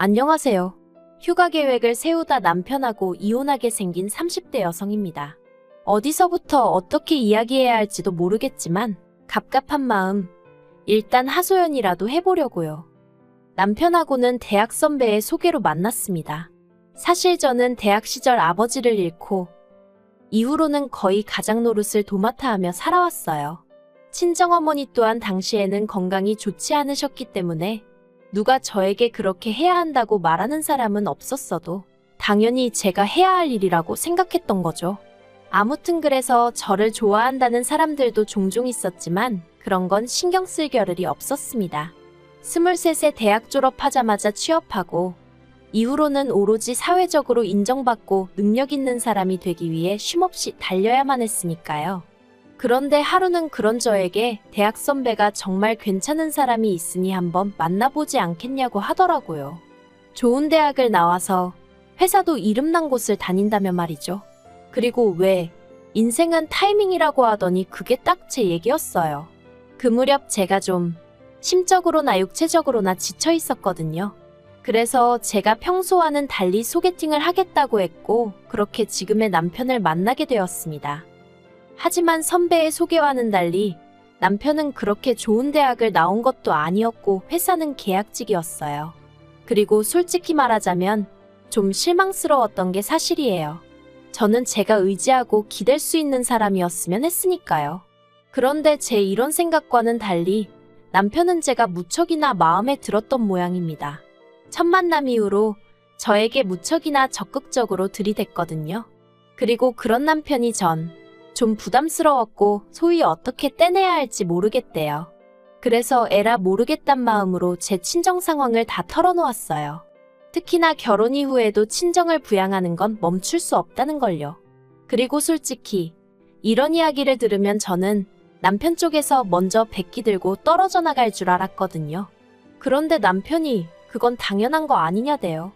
안녕하세요. 휴가 계획을 세우다 남편하고 이혼하게 생긴 30대 여성입니다. 어디서부터 어떻게 이야기해야 할지도 모르겠지만 갑갑한 마음, 일단 하소연이라도 해보려고요. 남편하고는 대학 선배의 소개로 만났습니다. 사실 저는 대학 시절 아버지를 잃고 이후로는 거의 가장 노릇을 도맡아 하며 살아왔어요. 친정어머니 또한 당시에는 건강이 좋지 않으셨기 때문에 누가 저에게 그렇게 해야 한다고 말하는 사람은 없었어도 당연히 제가 해야 할 일이라고 생각했던 거죠. 아무튼 그래서 저를 좋아한다는 사람들도 종종 있었지만 그런 건 신경 쓸 겨를이 없었습니다. 23세 대학 졸업하자마자 취업하고 이후로는 오로지 사회적으로 인정받고 능력 있는 사람이 되기 위해 쉼없이 달려야만 했으니까요. 그런데 하루는 그런 저에게 대학 선배가 정말 괜찮은 사람이 있으니 한번 만나보지 않겠냐고 하더라고요. 좋은 대학을 나와서 회사도 이름난 곳을 다닌다며 말이죠. 그리고 왜 인생은 타이밍이라고 하더니 그게 딱 제 얘기였어요. 그 무렵 제가 좀 심적으로나 육체적으로나 지쳐 있었거든요. 그래서 제가 평소와는 달리 소개팅을 하겠다고 했고 그렇게 지금의 남편을 만나게 되었습니다. 하지만 선배의 소개와는 달리 남편은 그렇게 좋은 대학을 나온 것도 아니었고 회사는 계약직이었어요. 그리고 솔직히 말하자면 좀 실망스러웠던 게 사실이에요. 저는 제가 의지하고 기댈 수 있는 사람이었으면 했으니까요. 그런데 제 이런 생각과는 달리 남편은 제가 무척이나 마음에 들었던 모양입니다. 첫 만남 이후로 저에게 무척이나 적극적으로 들이댔거든요. 그리고 그런 남편이 좀 부담스러웠고 소위 어떻게 떼내야 할지 모르겠대요. 그래서 에라 모르겠단 마음으로 제 친정 상황을 다 털어놓았어요. 특히나 결혼 이후에도 친정을 부양하는 건 멈출 수 없다는 걸요. 그리고 솔직히 이런 이야기를 들으면 저는 남편 쪽에서 먼저 백기 들고 떨어져 나갈 줄 알았거든요. 그런데 남편이 그건 당연한 거 아니냐대요.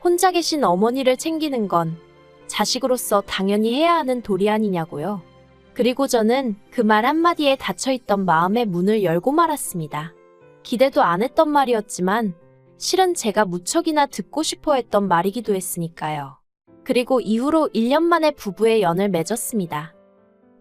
혼자 계신 어머니를 챙기는 건 자식으로서 당연히 해야 하는 도리 아니냐고요. 그리고 저는 그 말 한마디에 닫혀있던 마음의 문을 열고 말았습니다. 기대도 안 했던 말이었지만 실은 제가 무척이나 듣고 싶어 했던 말이기도 했으니까요. 그리고 이후로 1년 만에 부부의 연을 맺었습니다.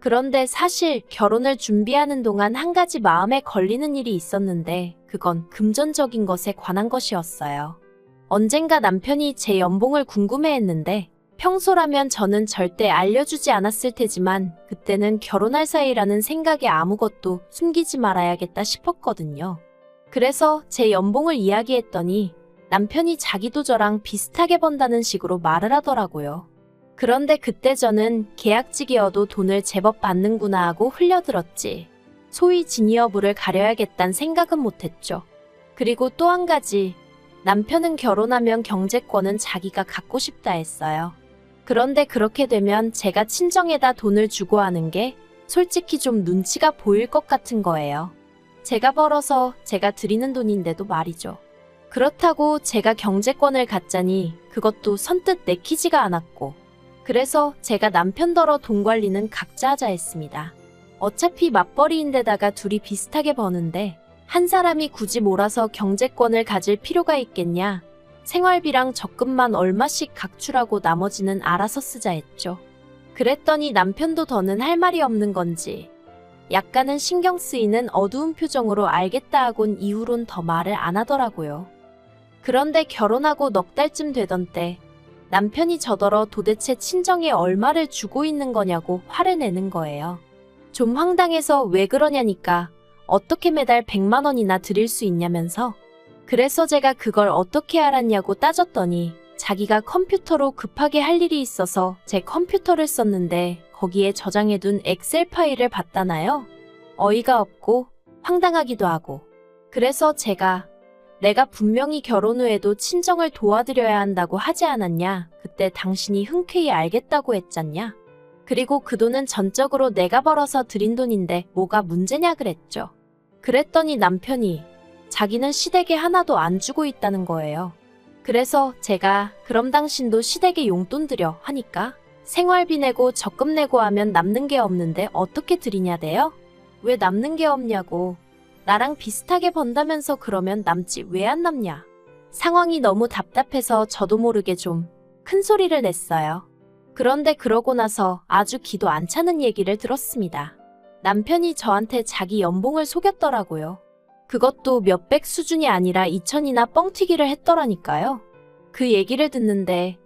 그런데 사실 결혼을 준비하는 동안 한 가지 마음에 걸리는 일이 있었는데 그건 금전적인 것에 관한 것이었어요. 언젠가 남편이 제 연봉을 궁금해했는데 평소라면 저는 절대 알려주지 않았을 테지만 그때는 결혼할 사이라는 생각에 아무것도 숨기지 말아야겠다 싶었거든요. 그래서 제 연봉을 이야기했더니 남편이 자기도 저랑 비슷하게 번다는 식으로 말을 하더라고요. 그런데 그때 저는 계약직이어도 돈을 제법 받는구나 하고 흘려들었지. 소위 진위 여부를 가려야겠다는 생각은 못했죠. 그리고 또 한 가지, 남편은 결혼하면 경제권은 자기가 갖고 싶다 했어요. 그런데 그렇게 되면 제가 친정에다 돈을 주고 하는 게 솔직히 좀 눈치가 보일 것 같은 거예요. 제가 벌어서 제가 드리는 돈인데도 말이죠. 그렇다고 제가 경제권을 갖자니 그것도 선뜻 내키지가 않았고 그래서 제가 남편더러 돈 관리는 각자 하자 했습니다. 어차피 맞벌이인데다가 둘이 비슷하게 버는데 한 사람이 굳이 몰아서 경제권을 가질 필요가 있겠냐. 생활비랑 적금만 얼마씩 각출하고 나머지는 알아서 쓰자 했죠. 그랬더니 남편도 더는 할 말이 없는 건지 약간은 신경 쓰이는 어두운 표정으로 알겠다 하곤 이후론 더 말을 안 하더라고요. 그런데 결혼하고 넉 달쯤 되던 때 남편이 저더러 도대체 친정에 얼마를 주고 있는 거냐고 화를 내는 거예요. 좀 황당해서 왜 그러냐니까 어떻게 매달 100만 원이나 드릴 수 있냐면서 그래서 제가 그걸 어떻게 알았냐고 따졌더니 자기가 컴퓨터로 급하게 할 일이 있어서 제 컴퓨터를 썼는데 거기에 저장해둔 엑셀 파일을 봤다나요? 어이가 없고 황당하기도 하고 그래서 제가 내가 분명히 결혼 후에도 친정을 도와드려야 한다고 하지 않았냐? 그때 당신이 흔쾌히 알겠다고 했잖냐? 그리고 그 돈은 전적으로 내가 벌어서 들인 돈인데 뭐가 문제냐 그랬죠. 그랬더니 남편이 자기는 시댁에 하나도 안 주고 있다는 거예요. 그래서 제가 그럼 당신도 시댁에 용돈 드려 하니까 생활비 내고 적금 내고 하면 남는 게 없는데 어떻게 드리냐대요? 왜 남는 게 없냐고. 나랑 비슷하게 번다면서 그러면 남지 왜 안 남냐. 상황이 너무 답답해서 저도 모르게 좀 큰 소리를 냈어요. 그런데 그러고 나서 아주 기도 안 차는 얘기를 들었습니다. 남편이 저한테 자기 연봉을 속였더라고요. 그것도 몇백 수준이 아니라 2천이나 뻥튀기를 했더라니까요. 그 얘기를 듣는데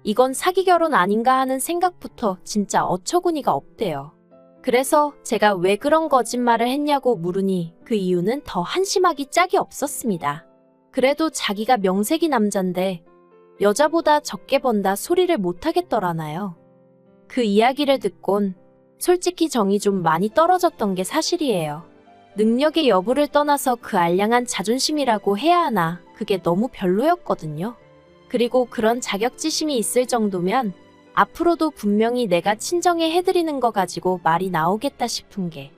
이건 사기 결혼 아닌가 하는 생각부터 진짜 어처구니가 없대요. 그래서 제가 왜 그런 거짓말을 했냐고 물으니 그 이유는 더 한심하기 짝이 없었습니다. 그래도 자기가 명색이 남잔데 여자보다 적게 번다 소리를 못하겠더라나요. 그 이야기를 듣곤 솔직히 정이 좀 많이 떨어졌던 게 사실이에요. 능력의 여부를 떠나서 그 알량한 자존심이라고 해야 하나 그게 너무 별로였거든요. 그리고 그런 자격지심이 있을 정도면 앞으로도 분명히 내가 친정에 해드리는 거 가지고 말이 나오겠다 싶은 게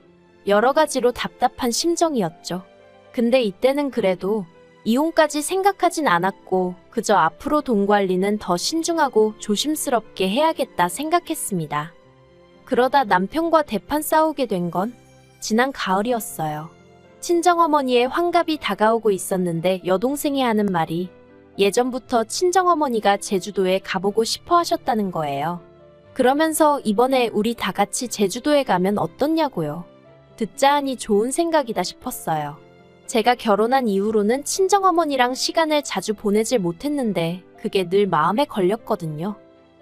여러 가지로 답답한 심정이었죠. 근데 이때는 그래도 이혼까지 생각하진 않았고 그저 앞으로 돈 관리는 더 신중하고 조심스럽게 해야겠다 생각했습니다. 그러다 남편과 대판 싸우게 된 건 지난 가을이었어요. 친정어머니의 환갑이 다가오고 있었는데 여동생이 하는 말이 예전부터 친정어머니가 제주도에 가보고 싶어 하셨다는 거예요. 그러면서 이번에 우리 다 같이 제주도에 가면 어떻냐고요. 듣자 하니 좋은 생각이다 싶었어요. 제가 결혼한 이후로는 친정어머니랑 시간을 자주 보내질 못했는데 그게 늘 마음에 걸렸거든요.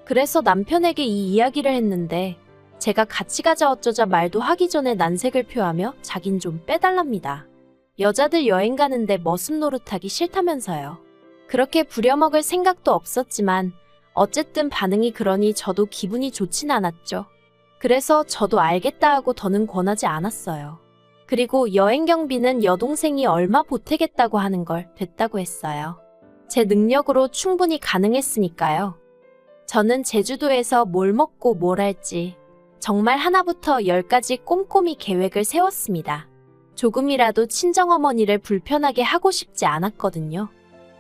그래서 남편에게 이 이야기를 했는데 제가 같이 가자 어쩌자 말도 하기 전에 난색을 표하며 자긴 좀 빼달랍니다. 여자들 여행 가는데 머슴 노릇하기 싫다면서요. 그렇게 부려먹을 생각도 없었지만 어쨌든 반응이 그러니 저도 기분이 좋진 않았죠. 그래서 저도 알겠다 하고 더는 권하지 않았어요. 그리고 여행 경비는 여동생이 얼마 보태겠다고 하는 걸 됐다고 했어요. 제 능력으로 충분히 가능했으니까요. 저는 제주도에서 뭘 먹고 뭘 할지 정말 하나부터 열까지 꼼꼼히 계획을 세웠습니다. 조금이라도 친정어머니를 불편하게 하고 싶지 않았거든요.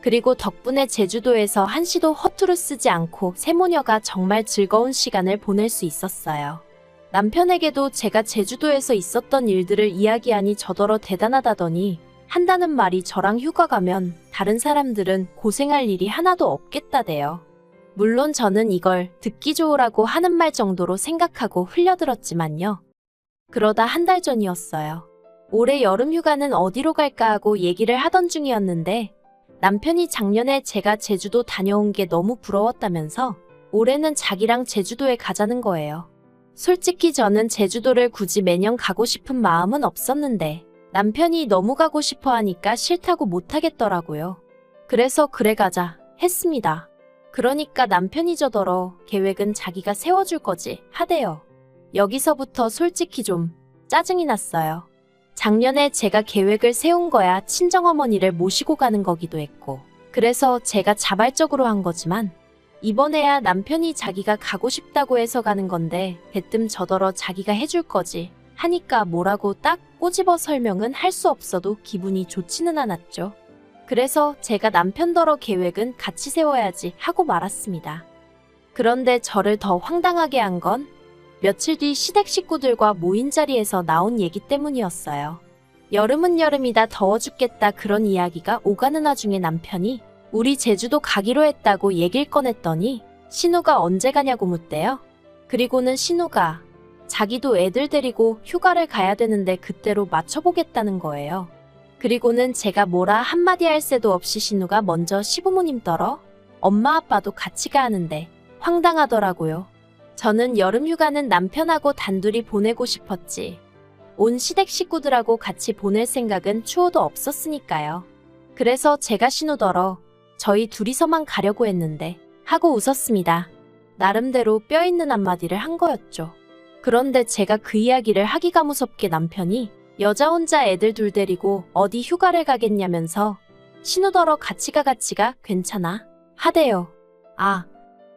그리고 덕분에 제주도에서 한시도 허투루 쓰지 않고 세모녀가 정말 즐거운 시간을 보낼 수 있었어요. 남편에게도 제가 제주도에서 있었던 일들을 이야기하니 저더러 대단하다더니 한다는 말이 저랑 휴가 가면 다른 사람들은 고생할 일이 하나도 없겠다대요. 물론 저는 이걸 듣기 좋으라고 하는 말 정도로 생각하고 흘려들었지만요. 그러다 한 달 전이었어요. 올해 여름 휴가는 어디로 갈까 하고 얘기를 하던 중이었는데 남편이 작년에 제가 제주도 다녀온 게 너무 부러웠다면서 올해는 자기랑 제주도에 가자는 거예요. 솔직히 저는 제주도를 굳이 매년 가고 싶은 마음은 없었는데 남편이 너무 가고 싶어 하니까 싫다고 못하겠더라고요. 그래서 그래 가자 했습니다. 그러니까 남편이 저더러 계획은 자기가 세워줄 거지 하대요. 여기서부터 솔직히 좀 짜증이 났어요. 작년에 제가 계획을 세운 거야 친정어머니를 모시고 가는 거기도 했고 그래서 제가 자발적으로 한 거지만 이번에야 남편이 자기가 가고 싶다고 해서 가는 건데 대뜸 저더러 자기가 해줄 거지 하니까 뭐라고 딱 꼬집어 설명은 할 수 없어도 기분이 좋지는 않았죠. 그래서 제가 남편더러 계획은 같이 세워야지 하고 말았습니다. 그런데 저를 더 황당하게 한 건 며칠 뒤 시댁 식구들과 모인 자리에서 나온 얘기 때문이었어요. 여름은 여름이다 더워 죽겠다 그런 이야기가 오가는 와중에 남편이 우리 제주도 가기로 했다고 얘길 꺼냈더니 신우가 언제 가냐고 묻대요. 그리고는 신우가 자기도 애들 데리고 휴가를 가야 되는데 그때로 맞춰보겠다는 거예요. 그리고는 제가 뭐라 한마디 할 새도 없이 신우가 먼저 시부모님 떨어 엄마 아빠도 같이 가는데 황당하더라고요. 저는 여름 휴가는 남편하고 단둘이 보내고 싶었지. 온 시댁 식구들하고 같이 보낼 생각은 추호도 없었으니까요. 그래서 제가 신우더러 저희 둘이서만 가려고 했는데 하고 웃었습니다. 나름대로 뼈 있는 한마디를 한 거였죠. 그런데 제가 그 이야기를 하기가 무섭게 남편이 여자 혼자 애들 둘 데리고 어디 휴가를 가겠냐면서 신우더러 같이 가 괜찮아 하대요. 아,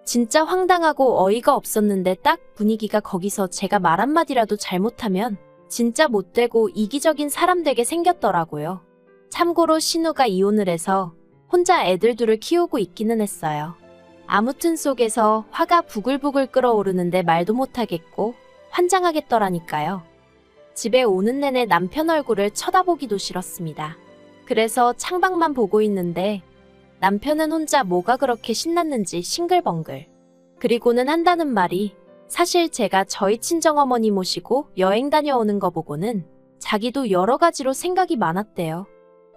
진짜 황당하고 어이가 없었는데 딱 분위기가 거기서 제가 말 한마디라도 잘못하면 진짜 못되고 이기적인 사람 되게 생겼더라고요. 참고로 신우가 이혼을 해서 혼자 애들 둘을 키우고 있기는 했어요. 아무튼 속에서 화가 부글부글 끓어오르는데 말도 못하겠고 환장하겠더라니까요. 집에 오는 내내 남편 얼굴을 쳐다보기도 싫었습니다. 그래서 창밖만 보고 있는데 남편은 혼자 뭐가 그렇게 신났는지 싱글벙글. 그리고는 한다는 말이 사실 제가 저희 친정어머니 모시고 여행 다녀오는 거 보고는 자기도 여러 가지로 생각이 많았대요.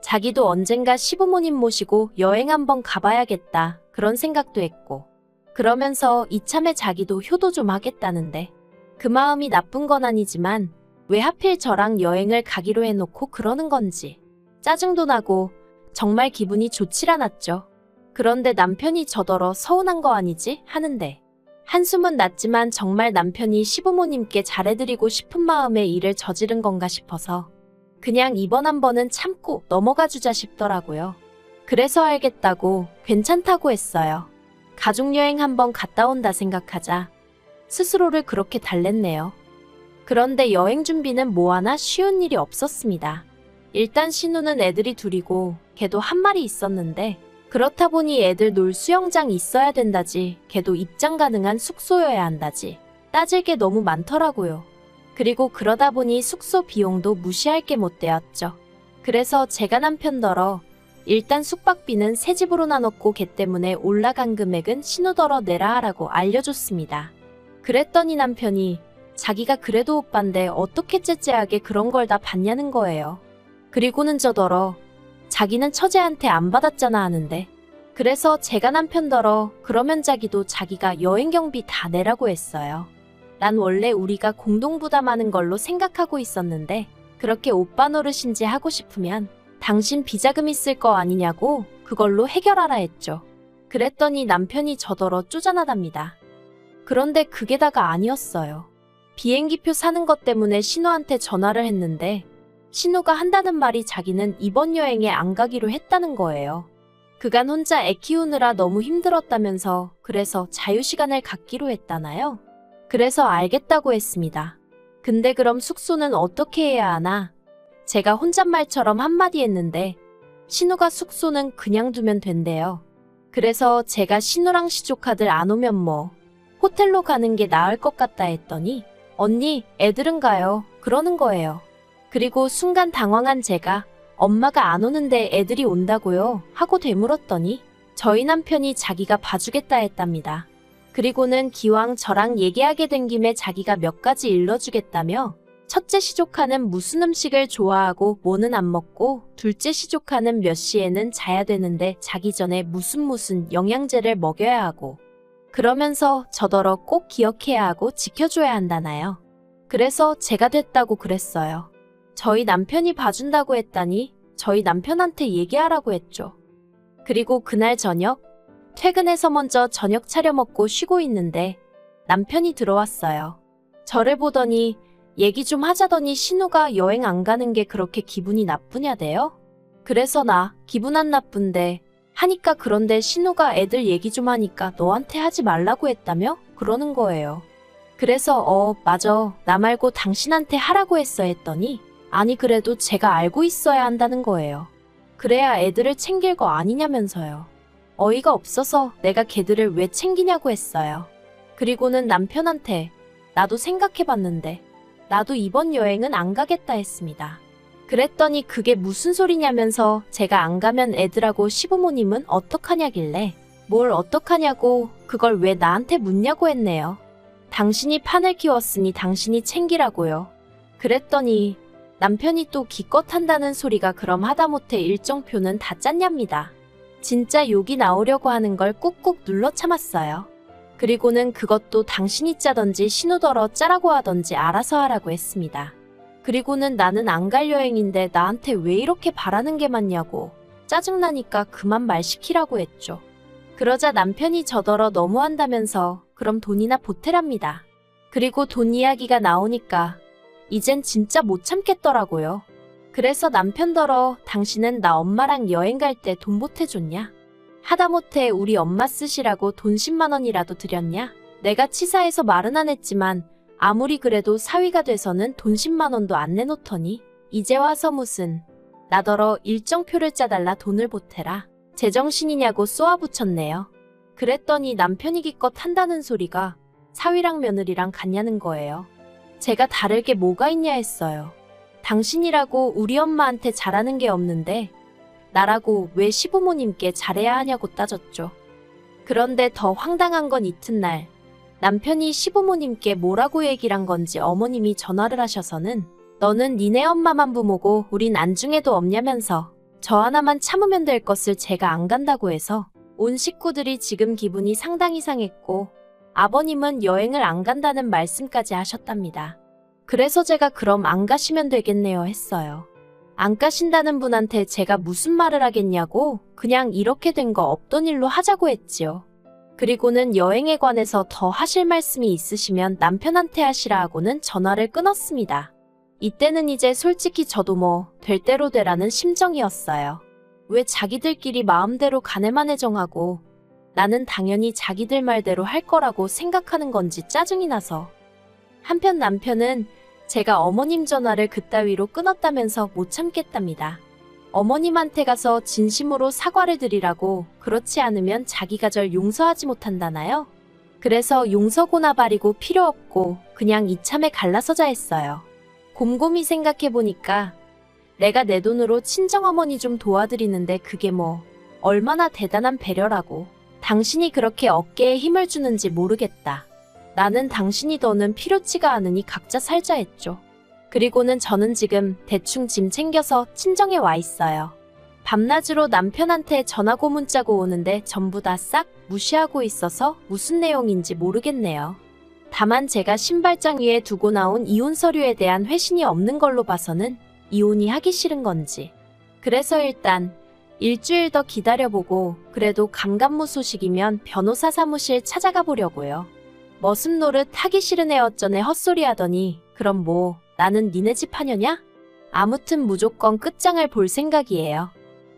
자기도 언젠가 시부모님 모시고 여행 한번 가봐야겠다 그런 생각도 했고, 그러면서 이참에 자기도 효도 좀 하겠다는데 그 마음이 나쁜 건 아니지만 왜 하필 저랑 여행을 가기로 해놓고 그러는 건지 짜증도 나고 정말 기분이 좋질 않았죠. 그런데 남편이 저더러 서운한 거 아니지 하는데 한숨은 났지만 정말 남편이 시부모님께 잘해드리고 싶은 마음에 일을 저지른 건가 싶어서 그냥 이번 한 번은 참고 넘어가 주자 싶더라고요. 그래서 알겠다고 괜찮다고 했어요. 가족여행 한번 갔다 온다 생각하자 스스로를 그렇게 달랬네요. 그런데 여행 준비는 뭐 하나 쉬운 일이 없었습니다. 일단 신우는 애들이 둘이고 걔도 한 마리 있었는데 그렇다 보니 애들 놀 수영장 있어야 된다지, 걔도 입장 가능한 숙소여야 한다지 따질 게 너무 많더라고요. 그리고 그러다 보니 숙소 비용도 무시할 게 못 되었죠. 그래서 제가 남편더러 일단 숙박비는 새 집으로 나눴고 걔 때문에 올라간 금액은 신우더러 내라 하라고 알려줬습니다. 그랬더니 남편이 자기가 그래도 오빤데 어떻게 째째하게 그런 걸 다 받냐는 거예요. 그리고는 저더러 자기는 처제한테 안 받았잖아 하는데, 그래서 제가 남편더러 그러면 자기도 자기가 여행 경비 다 내라고 했어요. 난 원래 우리가 공동 부담하는 걸로 생각하고 있었는데 그렇게 오빠 노릇인지 하고 싶으면 당신 비자금 있을 거 아니냐고 그걸로 해결하라 했죠. 그랬더니 남편이 저더러 쪼잔하답니다. 그런데 그게 다가 아니었어요. 비행기표 사는 것 때문에 신우한테 전화를 했는데 신우가 한다는 말이 자기는 이번 여행에 안 가기로 했다는 거예요. 그간 혼자 애 키우느라 너무 힘들었다면서 그래서 자유시간을 갖기로 했다나요? 그래서 알겠다고 했습니다. 근데 그럼 숙소는 어떻게 해야 하나? 제가 혼잣말처럼 한마디 했는데 신우가 숙소는 그냥 두면 된대요. 그래서 제가 신우랑 시조카들 안 오면 뭐 호텔로 가는 게 나을 것 같다 했더니 언니, 애들은 가요 그러는 거예요. 그리고 순간 당황한 제가 엄마가 안 오는데 애들이 온다고요? 하고 되물었더니 저희 남편이 자기가 봐주겠다 했답니다. 그리고는 기왕 저랑 얘기하게 된 김에 자기가 몇 가지 일러주겠다며 첫째 시조카는 무슨 음식을 좋아하고 뭐는 안 먹고 둘째 시조카는 몇 시에는 자야 되는데 자기 전에 무슨 영양제를 먹여야 하고 그러면서 저더러 꼭 기억해야 하고 지켜줘야 한다나요. 그래서 제가 됐다고 그랬어요. 저희 남편이 봐준다고 했다니 저희 남편한테 얘기하라고 했죠. 그리고 그날 저녁 퇴근해서 먼저 저녁 차려 먹고 쉬고 있는데 남편이 들어왔어요. 저를 보더니 얘기 좀 하자더니 신우가 여행 안 가는 게 그렇게 기분이 나쁘냐대요? 그래서 나 기분 안 나쁜데 하니까 그런데 신우가 애들 얘기 좀 하니까 너한테 하지 말라고 했다며? 그러는 거예요. 그래서 맞아 나 말고 당신한테 하라고 했어 했더니 아니 그래도 제가 알고 있어야 한다는 거예요. 그래야 애들을 챙길 거 아니냐면서요. 어이가 없어서 내가 걔들을 왜 챙기냐고 했어요. 그리고는 남편한테 나도 생각해봤는데 나도 이번 여행은 안 가겠다 했습니다. 그랬더니 그게 무슨 소리냐면서 제가 안 가면 애들하고 시부모님은 어떡하냐길래 뭘 어떡하냐고 그걸 왜 나한테 묻냐고 했네요. 당신이 판을 키웠으니 당신이 챙기라고요. 그랬더니 남편이 또 기껏 한다는 소리가 그럼 하다못해 일정표는 다 짰냐입니다. 진짜 욕이 나오려고 하는 걸 꾹꾹 눌러 참았어요. 그리고는 그것도 당신이 짜던지 신우더러 짜라고 하던지 알아서 하라고 했습니다. 그리고는 나는 안 갈 여행인데 나한테 왜 이렇게 바라는 게 많냐고 짜증나니까 그만 말 시키라고 했죠. 그러자 남편이 저더러 너무한다면서 그럼 돈이나 보태랍니다. 그리고 돈 이야기가 나오니까 이젠 진짜 못 참겠더라고요. 그래서 남편더러 당신은 나 엄마랑 여행 갈 때 돈 보태줬냐? 하다못해 우리 엄마 쓰시라고 돈 10만 원이라도 드렸냐? 내가 치사해서 말은 안 했지만 아무리 그래도 사위가 돼서는 돈 10만 원도 안 내놓더니 이제 와서 무슨 나더러 일정표를 짜달라 돈을 보태라. 제정신이냐고 쏘아붙였네요. 그랬더니 남편이 기껏 한다는 소리가 사위랑 며느리랑 같냐는 거예요. 제가 다를 게 뭐가 있냐 했어요. 당신이라고 우리 엄마한테 잘하는 게 없는데 나라고 왜 시부모님께 잘해야 하냐고 따졌죠. 그런데 더 황당한 건 이튿날 남편이 시부모님께 뭐라고 얘기를 한 건지 어머님이 전화를 하셔서는 너는 니네 엄마만 부모고 우린 안중에도 없냐면서 저 하나만 참으면 될 것을 제가 안 간다고 해서 온 식구들이 지금 기분이 상당히 상했고 아버님은 여행을 안 간다는 말씀까지 하셨답니다. 그래서 제가 그럼 안 가시면 되겠네요 했어요. 안 가신다는 분한테 제가 무슨 말을 하겠냐고 그냥 이렇게 된 거 없던 일로 하자고 했지요. 그리고는 여행에 관해서 더 하실 말씀이 있으시면 남편한테 하시라 하고는 전화를 끊었습니다. 이때는 이제 솔직히 저도 뭐 될 대로 되라는 심정이었어요. 왜 자기들끼리 마음대로 가네마네 정하고 나는 당연히 자기들 말대로 할 거라고 생각하는 건지 짜증이 나서. 한편 남편은 제가 어머님 전화를 그따위로 끊었다면서 못 참겠답니다. 어머님한테 가서 진심으로 사과를 드리라고 그렇지 않으면 자기가 절 용서하지 못한다나요? 그래서 용서고나 바리고 필요 없고 그냥 이참에 갈라서자 했어요. 곰곰이 생각해보니까 내가 내 돈으로 친정어머니 좀 도와드리는데 그게 뭐 얼마나 대단한 배려라고. 당신이 그렇게 어깨에 힘을 주는지 모르겠다. 나는 당신이 더는 필요치가 않으니 각자 살자 했죠. 그리고는 저는 지금 대충 짐 챙겨서 친정에 와 있어요. 밤낮으로 남편한테 전화고 문자고 오는데 전부 다 싹 무시하고 있어서 무슨 내용인지 모르겠네요. 다만 제가 신발장 위에 두고 나온 이혼 서류에 대한 회신이 없는 걸로 봐서는 이혼이 하기 싫은 건지. 그래서 일단 일주일 더 기다려보고 그래도 감감무 소식이면 변호사 사무실 찾아가 보려고요. 머슴 노릇 하기 싫은 애 어쩌네 헛소리 하더니 그럼 뭐 나는 니네 집 하녀냐? 아무튼 무조건 끝장을 볼 생각이에요.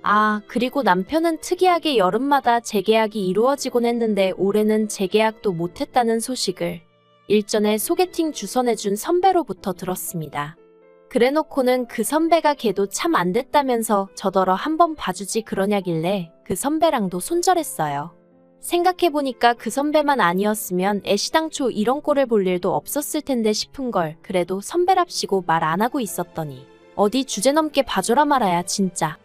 아, 그리고 남편은 특이하게 여름마다 재계약이 이루어지곤 했는데 올해는 재계약도 못했다는 소식을 일전에 소개팅 주선해준 선배로부터 들었습니다. 그래놓고는 그 선배가 걔도 참 안 됐다면서 저더러 한번 봐주지 그러냐길래 그 선배랑도 손절했어요. 생각해보니까 그 선배만 아니었으면 애시당초 이런 꼴을 볼 일도 없었을 텐데 싶은 걸. 그래도 선배랍시고 말 안 하고 있었더니 어디 주제 넘게 봐줘라 말아야 진짜.